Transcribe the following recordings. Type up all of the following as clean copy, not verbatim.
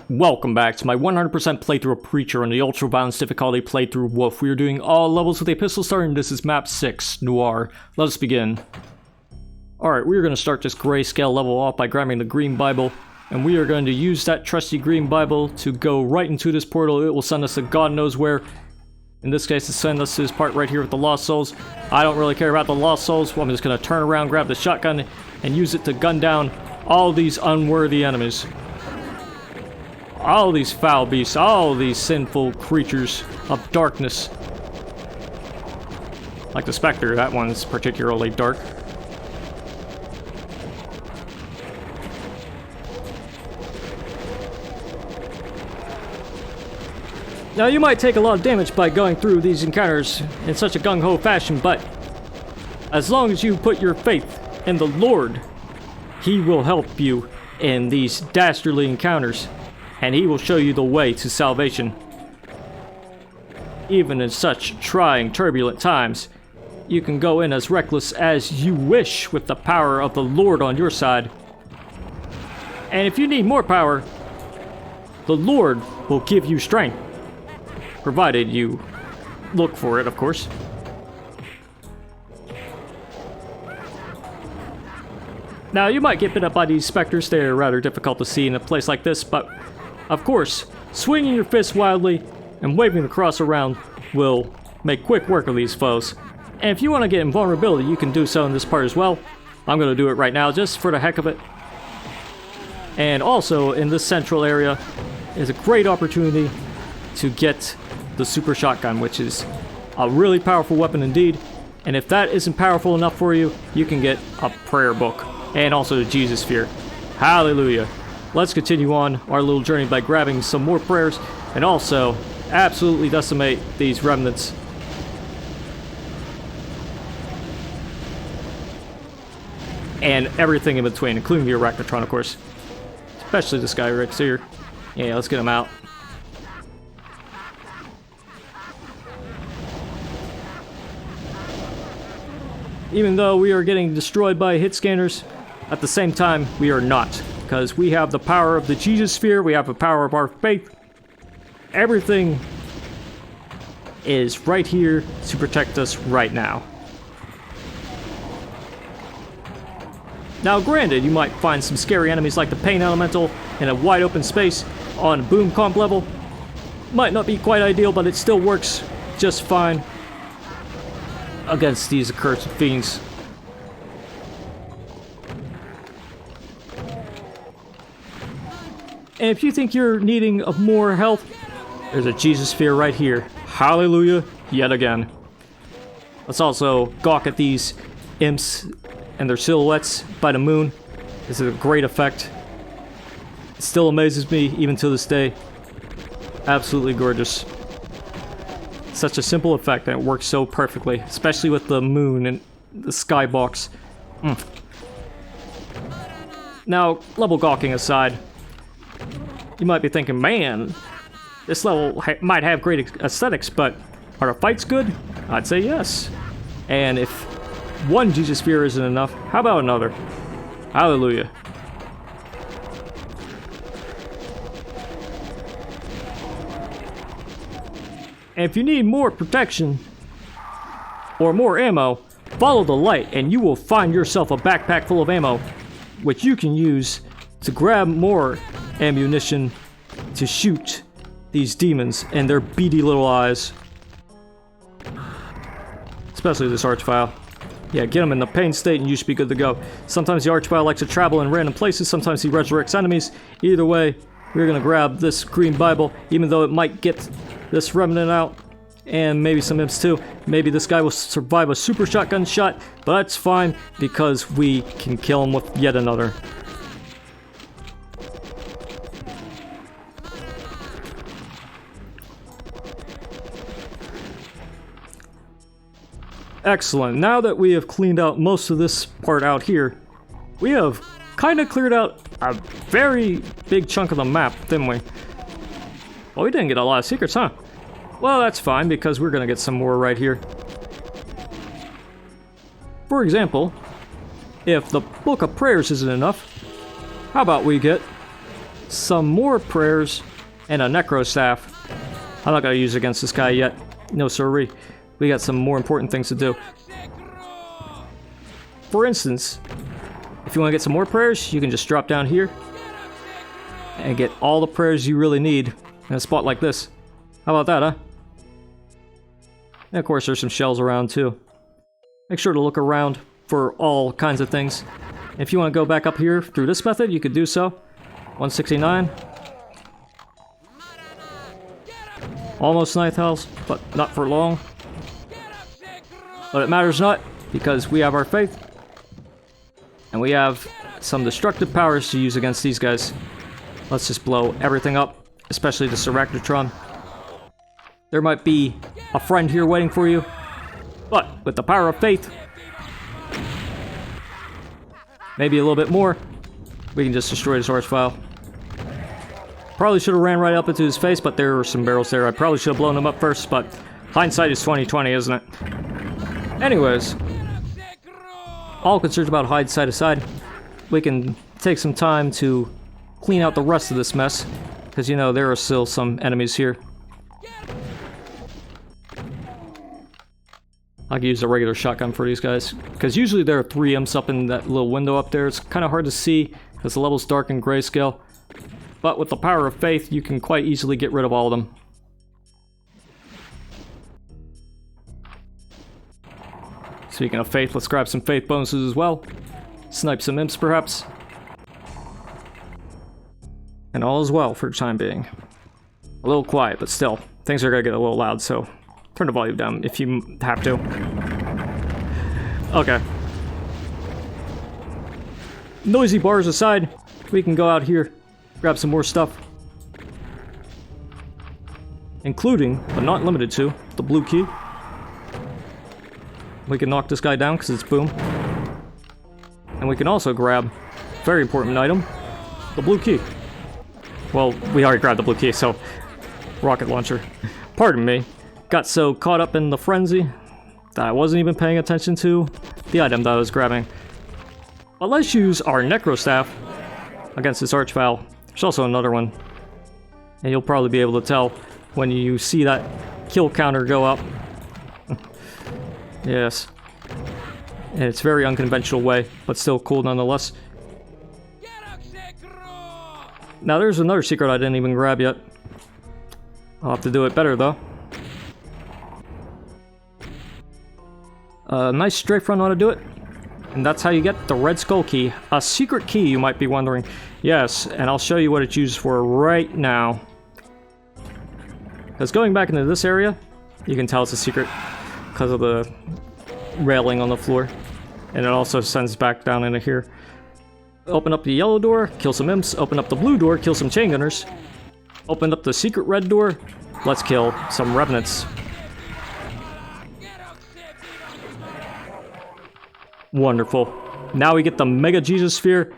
Welcome back to my 100% playthrough of Preacher on the ultra violence difficulty playthrough Woof. We are doing all levels with a pistol start, and this is map 6, Noir. Let us begin. Alright, we are going to start this grayscale level off by grabbing the green Bible, and we are going to use that trusty green Bible to go right into this portal. It will send us to God knows where. In this case, it sends us to this part right here with the Lost Souls. I don't really care about the Lost Souls. Well, I'm just going to turn around, grab the shotgun, and use it to gun down all these unworthy enemies. All these foul beasts, all these sinful creatures of darkness. Like the Spectre, that one's particularly dark. Now, you might take a lot of damage by going through these encounters in such a gung-ho fashion, but as long as you put your faith in the Lord, He will help you in these dastardly encounters, and He will show you the way to salvation. Even in such trying, turbulent times, you can go in as reckless as you wish with the power of the Lord on your side. And if you need more power, the Lord will give you strength. Provided you look for it, of course. Now, you might get bit up by these specters. They're rather difficult to see in a place like this, but of course, swinging your fists wildly and waving the cross around will make quick work of these foes. And if you want to get invulnerability, you can do so in this part as well. I'm going to do it right now, just for the heck of it. And also, in this central area is a great opportunity to get the super shotgun, which is a really powerful weapon indeed. And if that isn't powerful enough for you, you can get a prayer book and also the Jesus Sphere. Hallelujah. Let's continue on our little journey by grabbing some more prayers and also absolutely decimate these remnants. And everything in between, including the Arachnotron, of course. Especially this guy right here. Yeah, let's get him out. Even though we are getting destroyed by hit scanners, at the same time, we are not. Because we have the power of the Jesus Sphere, we have the power of our faith. Everything is right here to protect us right now. Now, granted, you might find some scary enemies like the Pain Elemental in a wide open space on boom comp level. Might not be quite ideal, but it still works just fine against these accursed fiends. And if you think you're needing of more health, there's a Jesus Sphere right here. Hallelujah, yet again. Let's also gawk at these imps and their silhouettes by the moon. This is a great effect. It still amazes me even to this day. Absolutely gorgeous. Such a simple effect and it works so perfectly, especially with the moon and the skybox. Now, level gawking aside, you might be thinking, man, this level might have great aesthetics, but are the fights good? I'd say yes. And if one Jesus Sphere isn't enough, how about another? Hallelujah. And if you need more protection or more ammo, follow the light and you will find yourself a backpack full of ammo, which you can use to grab more ammunition to shoot these demons and their beady little eyes. Especially this Archvile. Yeah, get him in the pain state and you should be good to go. Sometimes the Archvile likes to travel in random places, sometimes he resurrects enemies. Either way, we're gonna grab this green Bible, even though it might get this remnant out, and maybe some imps too. Maybe this guy will survive a super shotgun shot, but that's fine because we can kill him with yet another. Excellent. Now that we have cleaned out most of this part out here, we have kind of cleared out a very big chunk of the map, didn't we? Well, we didn't get a lot of secrets, huh? Well, that's fine, because we're gonna get some more right here. For example, if the Book of Prayers isn't enough, how about we get some more prayers and a necro staff. I'm not gonna use it against this guy yet. No sirree. We got some more important things to do. For instance, if you want to get some more prayers, you can just drop down here and get all the prayers you really need in a spot like this. How about that, huh? And of course, there's some shells around too. Make sure to look around for all kinds of things. If you want to go back up here through this method, you could do so. 169. Almost 9th house, but not for long. But it matters not, because we have our faith. And we have some destructive powers to use against these guys. Let's just blow everything up, especially the Arachnotron. There might be a friend here waiting for you, but with the power of faith, maybe a little bit more, we can just destroy this archvile. Probably should have ran right up into his face, but there were some barrels there. I probably should have blown them up first, but hindsight is 20/20, isn't it? Anyways, all concerns about hindsight aside, we can take some time to clean out the rest of this mess, because you know there are still some enemies here. I can use a regular shotgun for these guys, because usually there are 3 imps up in that little window up there. It's kind of hard to see because the level's dark and grayscale, but with the power of faith, you can quite easily get rid of all of them. Speaking of faith, let's grab some faith bonuses as well. Snipe some imps, perhaps. And all is well for the time being. A little quiet, but still, things are gonna get a little loud, so turn the volume down if you have to. Okay. Noisy bars aside, we can go out here, grab some more stuff. Including, but not limited to, the blue key. We can knock this guy down because it's boom. And we can also grab, very important item, the blue key. Well, we already grabbed the blue key, so rocket launcher. Pardon me. Got so caught up in the frenzy that I wasn't even paying attention to the item that I was grabbing. But let's use our necro staff against this archvile. There's also another one. And you'll probably be able to tell when you see that kill counter go up. Yes. And it's a very unconventional way, but still cool nonetheless. Now there's another secret I didn't even grab yet. I'll have to do it better though. A nice strafe run on how to do it. And that's how you get the Red Skull key. A secret key, you might be wondering. Yes, and I'll show you what it's used for right now. Because going back into this area, you can tell it's a secret because of the railing on the floor. And it also sends back down into here. Open up the yellow door, kill some imps. Open up the blue door, kill some chain gunners. Open up the secret red door, let's kill some revenants. Wonderful. Now we get the Mega Jesus Sphere.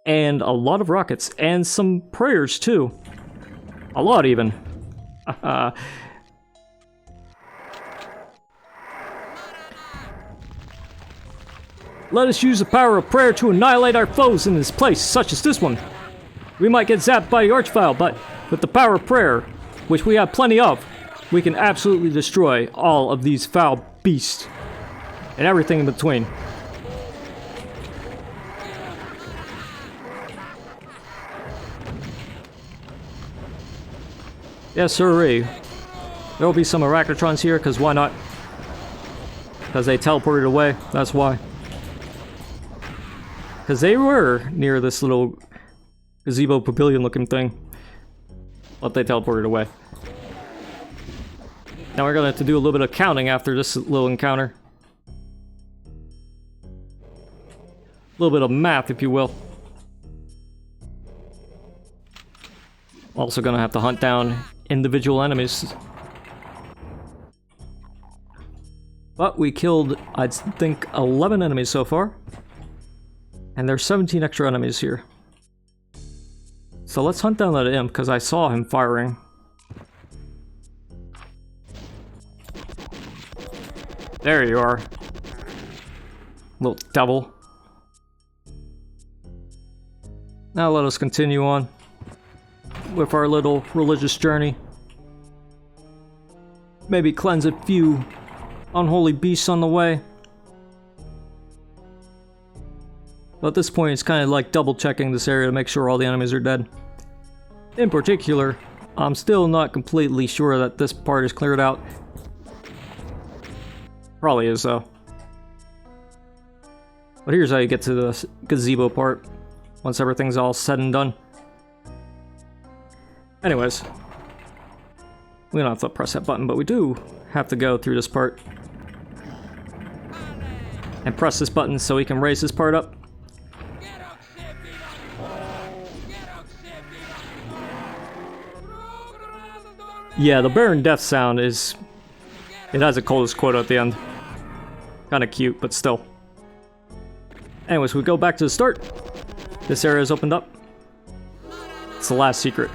And a lot of rockets. And some prayers too. A lot even. Let us use the power of prayer to annihilate our foes in this place, such as this one. We might get zapped by the archvile, but with the power of prayer, which we have plenty of, we can absolutely destroy all of these foul beasts. And everything in between. Yes, sirree. There will be some Arachnotrons here, because why not? Because they teleported away, that's why. Because they were near this little gazebo pavilion looking thing. But they teleported away. Now we're going to have to do a little bit of counting after this little encounter. A little bit of math, if you will. Also gonna have to hunt down individual enemies. But we killed, I think, 11 enemies so far. And there's 17 extra enemies here. So let's hunt down that imp, because I saw him firing. There you are. Little devil. Now let us continue on with our little religious journey. Maybe cleanse a few unholy beasts on the way. But at this point, it's kind of like double checking this area to make sure all the enemies are dead. In particular, I'm still not completely sure that this part is cleared out. Probably is though. But here's how you get to the gazebo part, once everything's all said and done. Anyways, we don't have to press that button, but we do have to go through this part. And press this button so we can raise this part up. Yeah, the Baron Death sound is... it has a coldest quote at the end. Kinda cute, but still. Anyways, we go back to the start. This area is opened up. It's the last secret.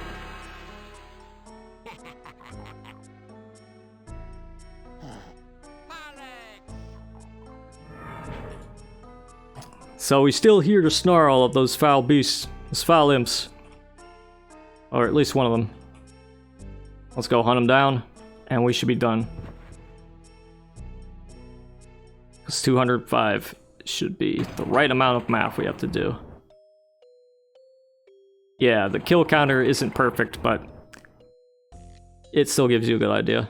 So we still here to snarl of those foul beasts, those foul imps. Or at least one of them. Let's go hunt them down, and we should be done. Because 205 should be the right amount of math we have to do. Yeah, the kill counter isn't perfect, but it still gives you a good idea.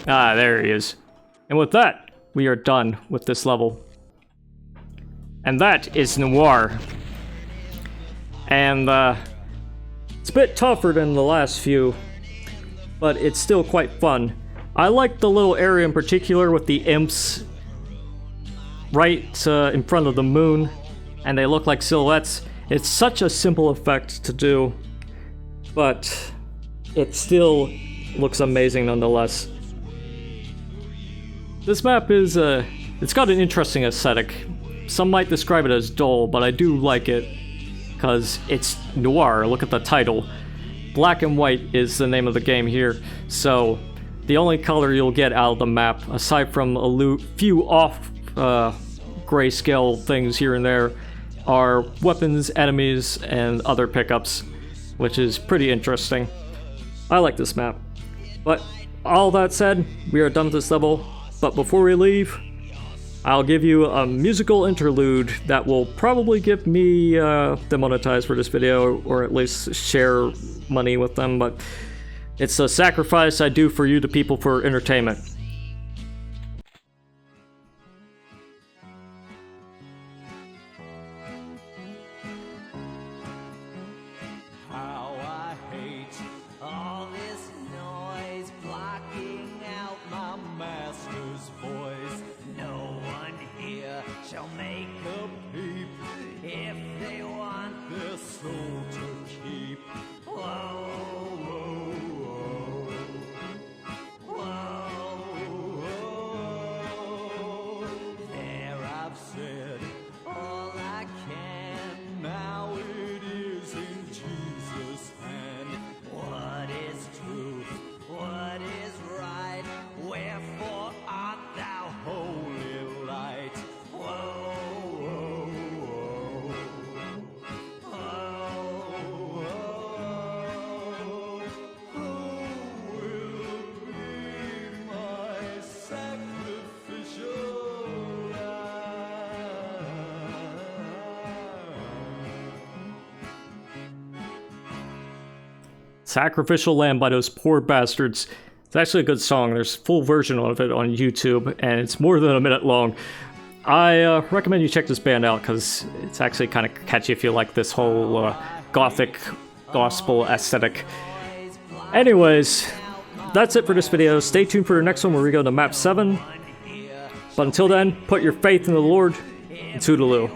Ah, there he is. And with that, we are done with this level. And that is Noir. And it's a bit tougher than the last few, but it's still quite fun. I like the little area in particular with the imps right in front of the moon, and they look like silhouettes. It's such a simple effect to do, but it still looks amazing nonetheless. This map is, it's got an interesting aesthetic. Some might describe it as dull, but I do like it, because it's noir. Look at the title. Black and white is the name of the game here, so the only color you'll get out of the map, aside from a few off grayscale things here and there, are weapons, enemies, and other pickups, which is pretty interesting. I like this map. But all that said, we are done with this level. But before we leave, I'll give you a musical interlude that will probably get me demonetized for this video, or at least share money with them, but it's a sacrifice I do for you, the people, for entertainment. Sacrificial Lamb by those poor bastards. It's actually a good song. There's a full version of it on YouTube, and it's more than a minute long. I recommend you check this band out, because it's actually kind of catchy if you like this whole gothic gospel aesthetic. Anyways, that's it for this video. Stay tuned for the next one where we go to map 7. But until then, put your faith in the Lord, and toodaloo.